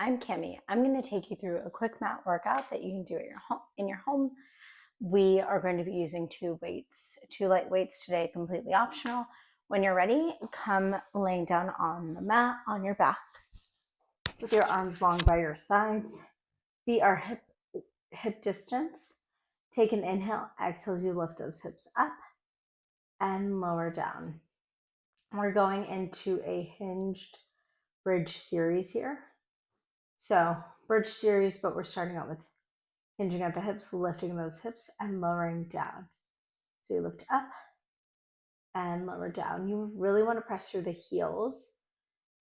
I'm Kimmy. I'm going to take you through a quick mat workout that you can do at your home. We are going to be using two light weights today, completely optional. When you're ready, come laying down on the mat on your back with your arms long by your sides. Feet are hip distance. Take an inhale, exhale as you lift those hips up and lower down. We're going into a hinged bridge series here. So bridge series, but we're starting out with hinging at the hips, lifting those hips and lowering down. So you lift up and lower down. You really want to press through the heels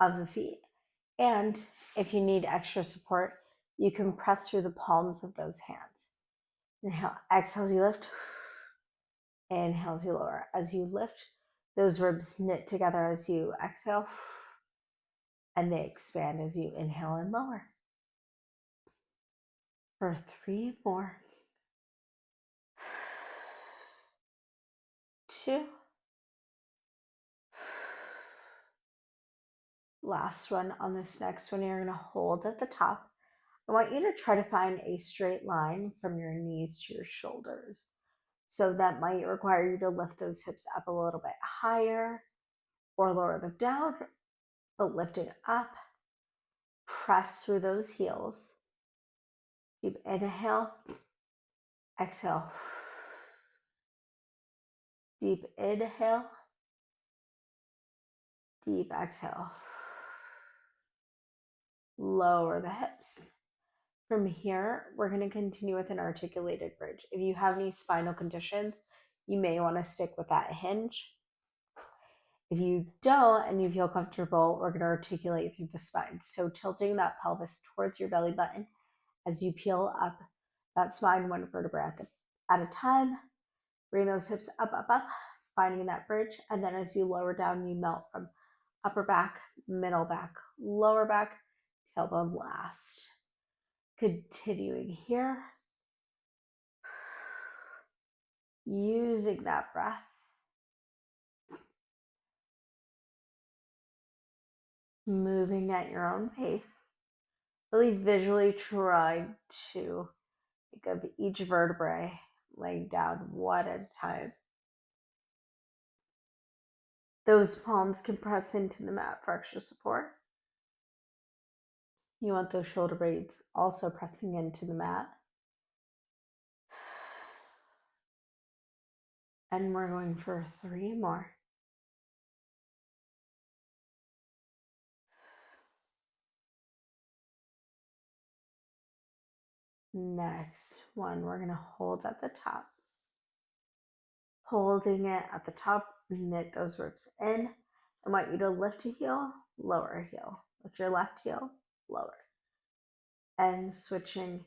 of the feet. And if you need extra support, you can press through the palms of those hands. Inhale, exhale as you lift. Inhale as you lower. As you lift, those ribs knit together as you exhale, and they expand as you inhale and lower. For 3 more. 2. Last one. On this next one, you're going to hold at the top. I want you to try to find a straight line from your knees to your shoulders. So that might require you to lift those hips up a little bit higher or lower them down, but lifting up, press through those heels. Deep inhale, exhale. Deep inhale, deep exhale. Lower the hips. From here, we're going to continue with an articulated bridge. If you have any spinal conditions, you may want to stick with that hinge. If you don't and you feel comfortable, we're going to articulate through the spine. So tilting that pelvis towards your belly button as you peel up that spine one vertebra at a time. Bring those hips up, up, up, finding that bridge. And then as you lower down, you melt from upper back, middle back, lower back, tailbone last. Continuing here. Using that breath. Moving at your own pace. Really visually trying to think of each vertebrae laying down one at a time. Those palms can press into the mat for extra support. You want those shoulder blades also pressing into the mat. And we're going for 3 more. Next one, we're going to hold at the top. Holding it at the top, knit those ribs in. I want you to lift a heel, lower a heel. Lift your left heel, lower. And switching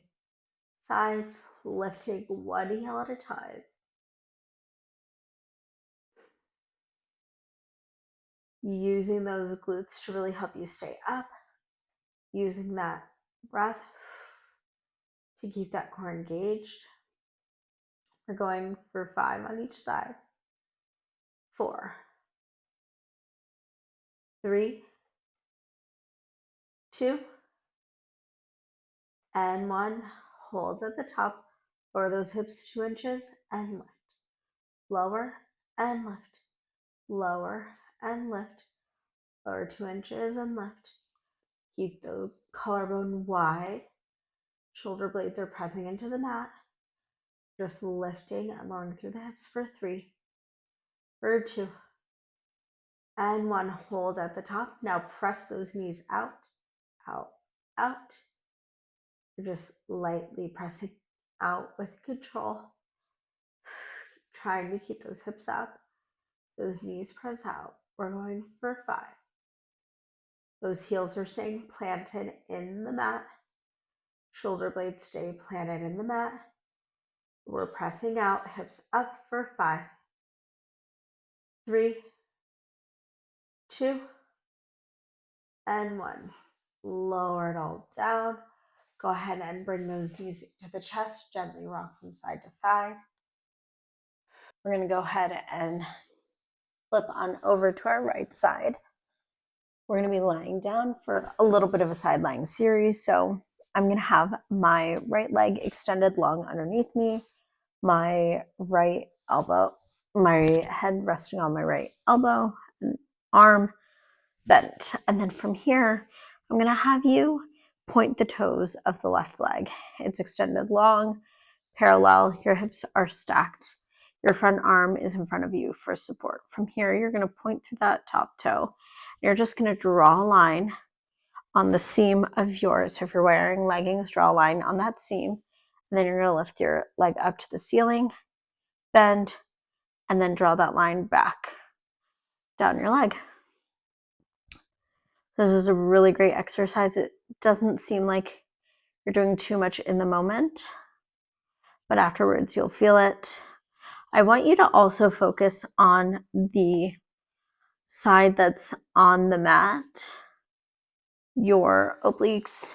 sides, lifting one heel at a time. Using those glutes to really help you stay up. Using that breath to keep that core engaged. We're going for 5 on each side. 4, 3, 2, and 1. Hold at the top. Lower those hips 2 inches and lift. Lower and lift. Lower and lift. Lower 2 inches and lift. Keep the collarbone wide. Shoulder blades are pressing into the mat. Just lifting and lowering through the hips for 3, for 2, and 1. Hold at the top. Now press those knees out, out, out. You're just lightly pressing out with control. Trying to keep those hips up. Those knees press out. We're going for 5. Those heels are staying planted in the mat. Shoulder blades stay planted in the mat. We're pressing out, hips up for 5, 3, 2, and 1. Lower it all down. Go ahead and bring those knees to the chest. Gently rock from side to side. We're going to go ahead and flip on over to our right side. We're going to be lying down for a little bit of a side lying series. So I'm going to have my right leg extended long underneath me, my right elbow, my head resting on my right elbow, and arm bent. And then from here, I'm going to have you point the toes of the left leg. It's extended long, parallel. Your hips are stacked. Your front arm is in front of you for support. From here, you're going to point through that top toe. You're just going to draw a line on the seam of yours. So if you're wearing leggings, draw a line on that seam. And then you're going to lift your leg up to the ceiling, bend, and then draw that line back down your leg. This is a really great exercise. It doesn't seem like you're doing too much in the moment, but afterwards you'll feel it. I want you to also focus on the side that's on the mat, your obliques.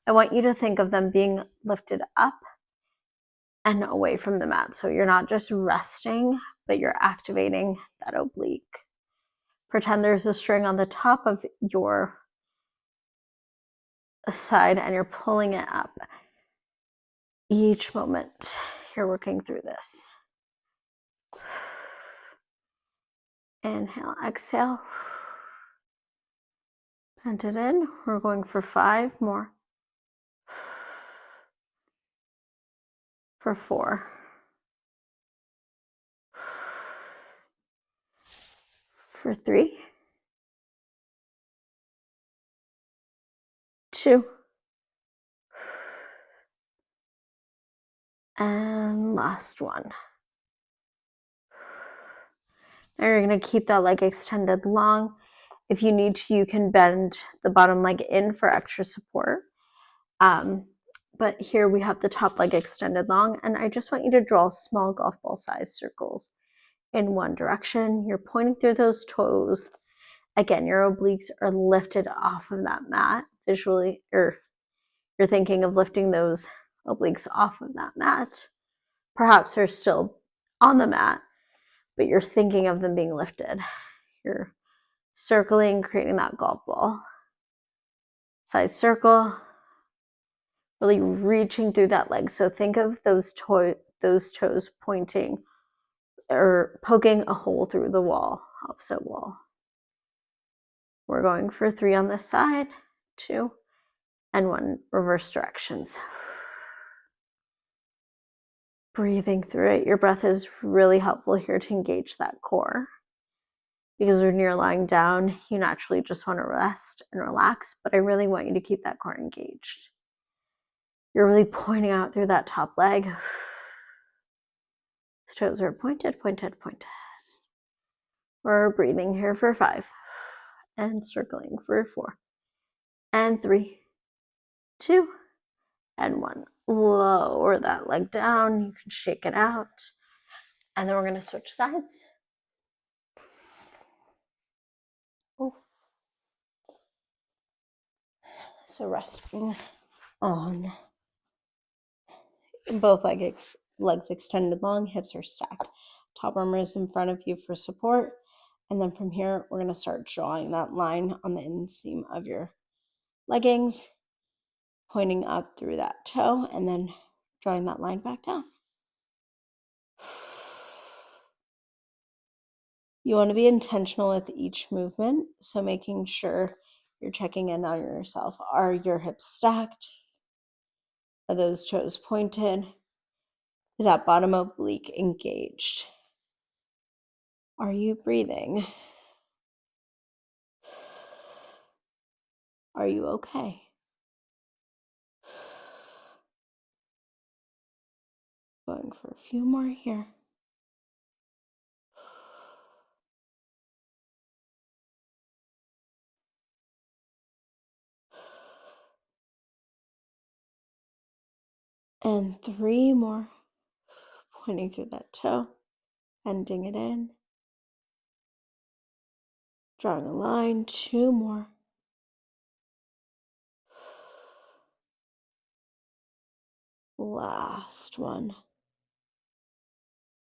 I want you to think of them being lifted up and away from the mat. So you're not just resting, but you're activating that oblique. Pretend there's a string on the top of your side and you're pulling it up. Each moment you're working through this. Inhale, exhale. Bend it in. We're going for 5 more. For 4. For 3. 2. And last one. Now you're going to keep that leg extended long. If you need to, you can bend the bottom leg in for extra support. But here we have the top leg extended long, and I just want you to draw small golf ball size circles in one direction. You're pointing through those toes. Again, your obliques are lifted off of that mat visually, or you're thinking of lifting those obliques off of that mat. Perhaps they're still on the mat, but you're thinking of them being lifted. You're circling, creating that golf ball size circle, really reaching through that leg. So think of those toes pointing or poking a hole through the wall, opposite wall. We're going for 3 on this side, 2, and 1 reverse directions. Breathing through it. Your breath is really helpful here to engage that core, because when you're lying down, you naturally just want to rest and relax, but I really want you to keep that core engaged. You're really pointing out through that top leg. Those toes are pointed, pointed, pointed. We're breathing here for 5 and circling for 4 and 3, 2, and 1. Lower that leg down. You can shake it out. And then we're going to switch sides. Ooh. So resting on both legs extended long, hips are stacked. Top arm is in front of you for support. And then from here, we're going to start drawing that line on the inseam of your leggings, pointing up through that toe, and then drawing that line back down. You want to be intentional with each movement, so making sure you're checking in on yourself. Are your hips stacked? Are those toes pointed? Is that bottom oblique engaged? Are you breathing? Are you okay? Going for a few more here. And 3 more. Pointing through that toe, bending it in. Drawing a line, 2 more. Last one.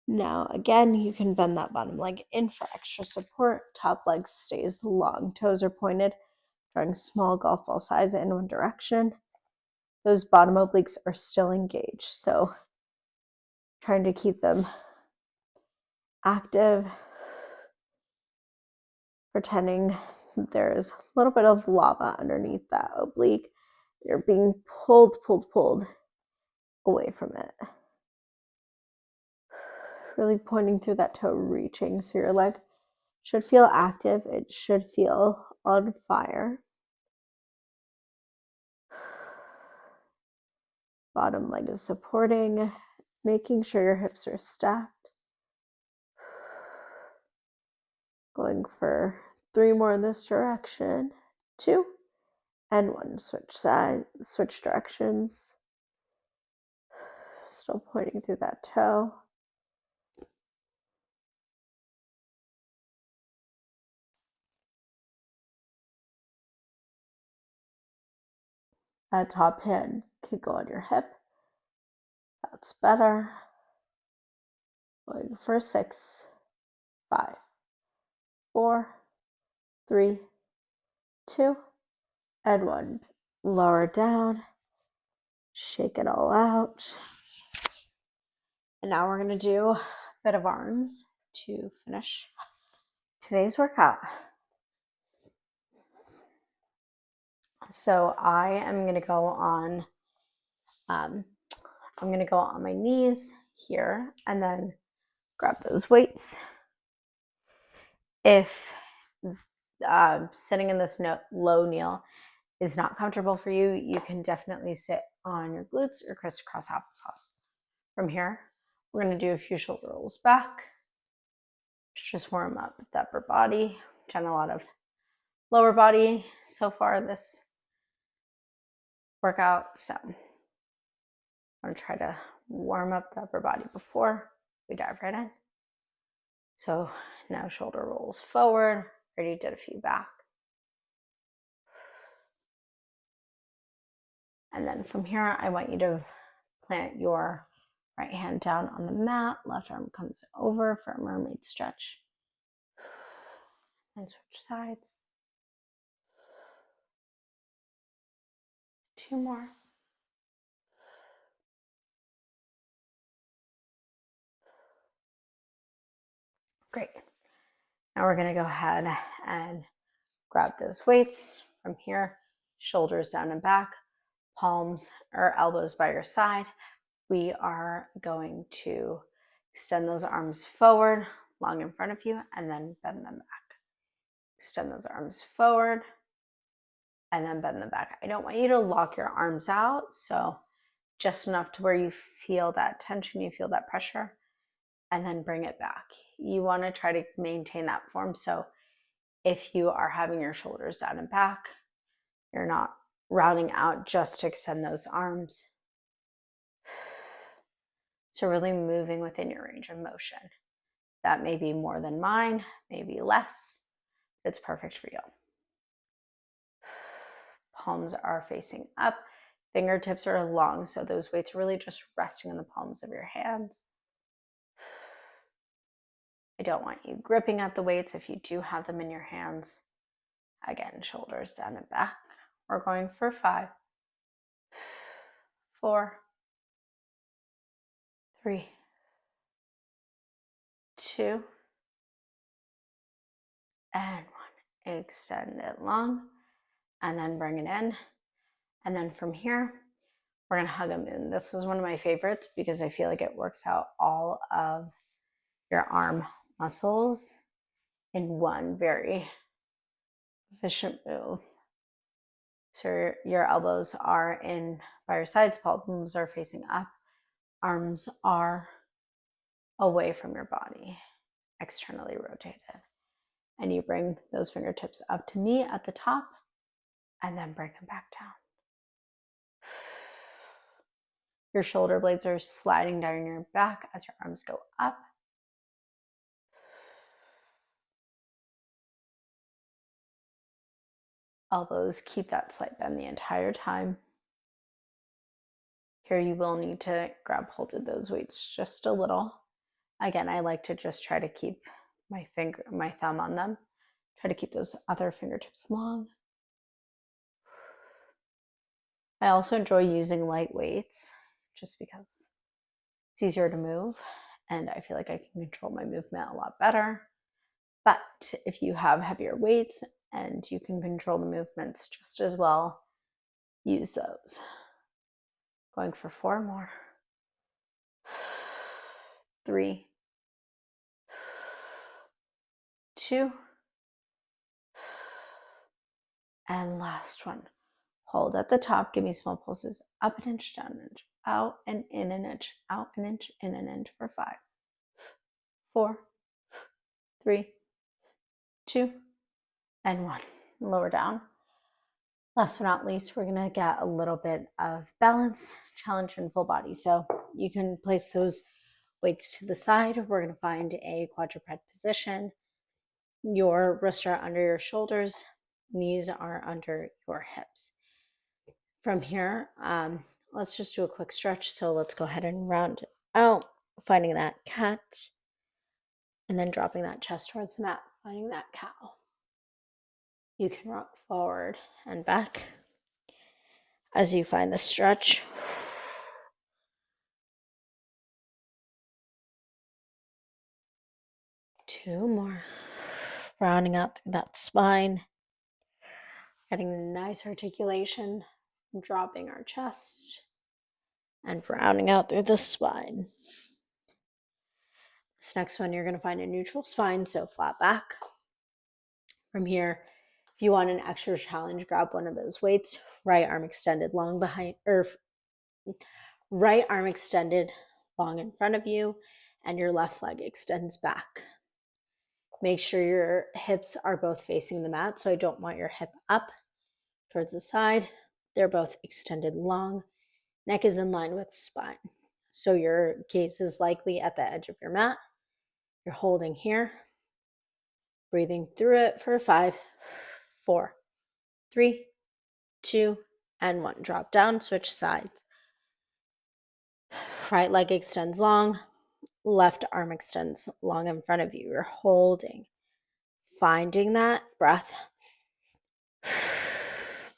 Now, again, you can bend that bottom leg in for extra support. Top leg stays long. Toes are pointed, drawing small golf ball size in one direction. Those bottom obliques are still engaged, so trying to keep them active, pretending there's a little bit of lava underneath that oblique. You're being pulled away from it. Really pointing through that toe, reaching. So your leg should feel active. It should feel on fire. Bottom leg is supporting, making sure your hips are stacked. Going for 3 more in this direction. 2 and 1. Switch directions. Still pointing through that toe. That top hand could go on your hip. That's better. Going for 6, 5, 4, 3, 2, and 1. Lower down. Shake it all out. And now we're going to do a bit of arms to finish today's workout. So I am going to go on my knees here and then grab those weights. If sitting in this low kneel is not comfortable for you, you can definitely sit on your glutes or crisscross applesauce. From here, we're going to do a few shoulder rolls back. Just warm up the upper body. Done a lot of lower body so far this workout, so I'm going to try to warm up the upper body before we dive right in. So now shoulder rolls forward. Already did a few back. And then from here, I want you to plant your right hand down on the mat. Left arm comes over for a mermaid stretch. And switch sides. 2 more. Great. Now we're going to go ahead and grab those weights from here, shoulders down and back, palms or elbows by your side. We are going to extend those arms forward, long in front of you, and then bend them back. Extend those arms forward and then bend them back. I don't want you to lock your arms out, so just enough to where you feel that tension, you feel that pressure, and then bring it back. You want to try to maintain that form, so if you are having your shoulders down and back, you're not rounding out just to extend those arms. So really moving within your range of motion. That may be more than mine, maybe less. It's perfect for you. Palms are facing up. Fingertips are long, so those weights are really just resting in the palms of your hands. I don't want you gripping at the weights if you do have them in your hands. Again, shoulders down and back. We're going for 5, 4, 3, 2, and 1. Extend it long, and then bring it in. And then from here, we're going to hug a moon. This is one of my favorites because I feel like it works out all of your arm muscles in one very efficient move. So your elbows are in by your sides, palms are facing up, arms are away from your body, externally rotated. And you bring those fingertips up to me at the top and then bring them back down. Your shoulder blades are sliding down your back as your arms go up. Elbows keep that slight bend the entire time. Here you will need to grab hold of those weights just a little Again, I like to just try to keep my thumb on them. Try to keep those other fingertips long. I also enjoy using light weights just because it's easier to move and I feel like I can control my movement a lot better. But if you have heavier weights and you can control the movements just as well, use those. Going for 4 more. 3, 2, and last one. Hold at the top, give me small pulses, up an inch, down an inch, out and in an inch, out an inch, in an inch for 5, 4, 3, 2, and 1. Lower down. Last but not least, we're gonna get a little bit of balance, challenge, and full body. So you can place those weights to the side. We're gonna find a quadruped position. Your wrists are under your shoulders, knees are under your hips. From here, let's just do a quick stretch. So let's go ahead and round it out, finding that cat, and then dropping that chest towards the mat, finding that cow. You can rock forward and back as you find the stretch. Two more. Rounding out through that spine, getting nice articulation, dropping our chest, and rounding out through the spine. This next one, you're going to find a neutral spine, so flat back. From here, if you want an extra challenge, grab one of those weights, right arm extended long behind, or right arm extended long in front of you, and your left leg extends back. Make sure your hips are both facing the mat, so I don't want your hip up towards the side. They're both extended long. Neck is in line with spine. So your gaze is likely at the edge of your mat. You're holding here, breathing through it for 5, 4, 3, 2, and 1. Drop down, switch sides. Right leg extends long, left arm extends long in front of you. You're holding, finding that breath,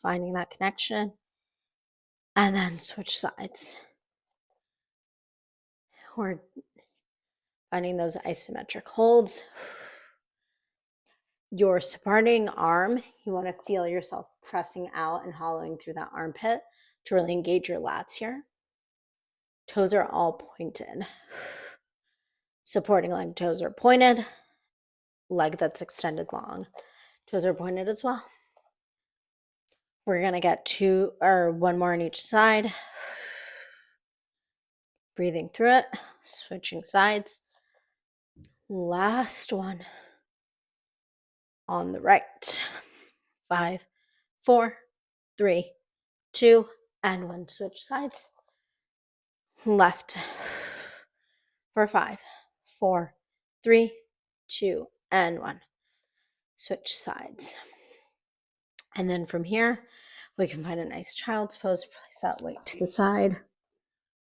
finding that connection, and then switch sides. We're finding those isometric holds. Your supporting arm, you want to feel yourself pressing out and hollowing through that armpit to really engage your lats here. Toes are all pointed. Supporting leg toes are pointed. Leg that's extended long. Toes are pointed as well. We're going to get 1 more on each side. Breathing through it, switching sides. Last one on the right. 5, 4, 3, 2, and 1. Switch sides. Left for 5, 4, 3, 2, and 1. Switch sides. And then from here, we can find a nice child's pose. Place that weight to the side.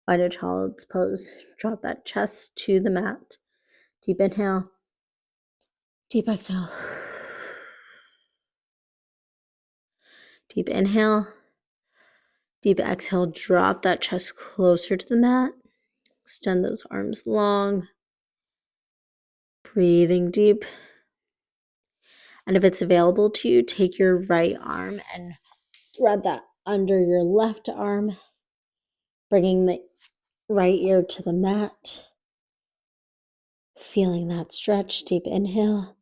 Find a child's pose. Drop that chest to the mat. Deep inhale. Deep exhale. Deep inhale. Deep exhale. Drop that chest closer to the mat. Extend those arms long. Breathing deep. And if it's available to you, take your right arm and thread that under your left arm, bringing the right ear to the mat. Feeling that stretch. Deep inhale.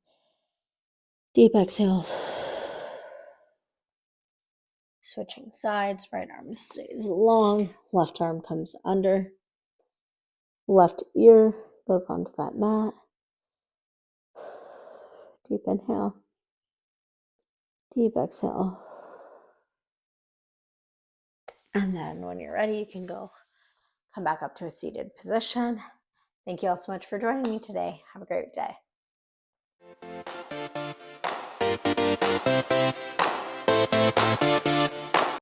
Deep exhale. Switching sides. Right arm stays long. Left arm comes under. Left ear goes onto that mat. Deep inhale. Deep exhale. And then when you're ready, you can come back up to a seated position. Thank you all so much for joining me today. Have a great day.